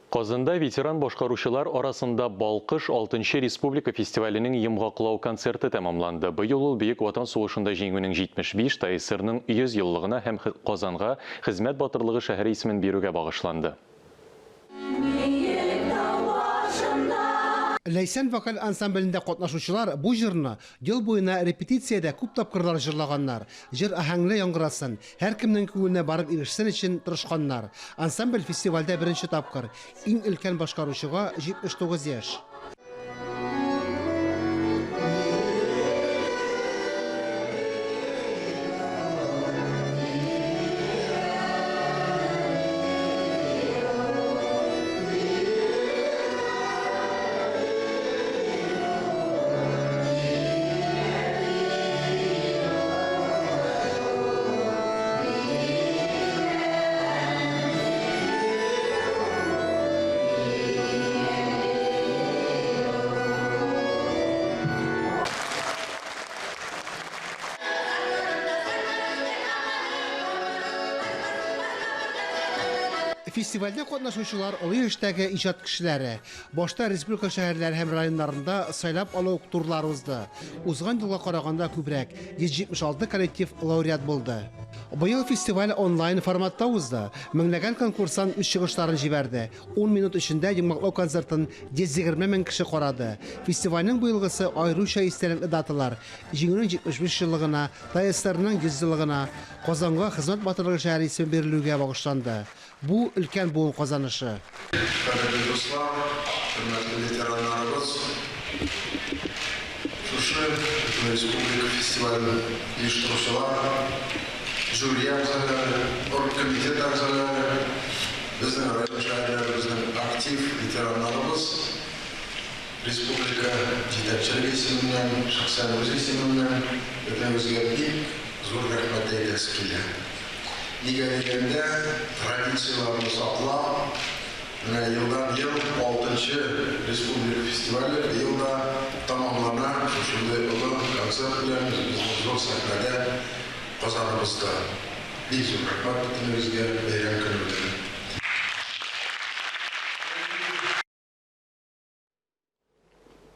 Казанда ветеран башкаручылар арасында Балкыш 6-нчы Республика фестиваленең йомгаклау концерты тәмамланды. Быел ул Бөек Ватан сугышында җиңүнең 75, ТСРның 100 еллыгына һәм Казанга хезмәт батырлыгы шәһәре исемен бирүгә багышланды. Ләйсән вокаль ансамблендә катнашучылар бу җырны ел буена репетициядә күп тапкырлар җырлаганнар. Җыр аһәңле яңгырасын, һәркемнең күңеленә барып ирешсен өчен тырышканнар. Ансамбль фестивальдә беренче тапкыр. Иң өлкән башкаручыга 79 яшь. Фестивальдә катнашучылар олы яшьтәге иҗат кешеләре. Башта республика шәһәрләре һәм районнарында сайлап алу турлары узды. Узган елга караганда күбрәк 176 коллектив лауреат булды. Быел фестиваль онлайн форматта узды. Меңләгән конкурсан үз чыгышларын җибәрде. 10 минут эчендә йомгаклау концертын 120 мең кеше карады. Фестивальнең быелгысы аеруча истәлекле даталар. Җиңүнең 75 еллыгына, ТСРның 100 еллыгына, Казанга хезмәт батырлыгы шәһәре исемен бирелүгә багышланды. Бу өлкән буын казанышы. Республика фестиваль жюри ағзалары, оргкомитет ағзалары, біздің район шәһәрлеріміздің актив ветерандарымыз республика жетекшілік есімінен, шақсан өз есімінен өтемізге бик зор рахмет айтқысы келеді. Неге дегенде традицияларымыз сақлап, жылдан ел 6-нчы республика фестивалі биылда тамамлана, шушындай ұлы концерт белән біздің зор сәхнәдә Казанымызда. Бик зур рахмат өтемізге бәйрәм көне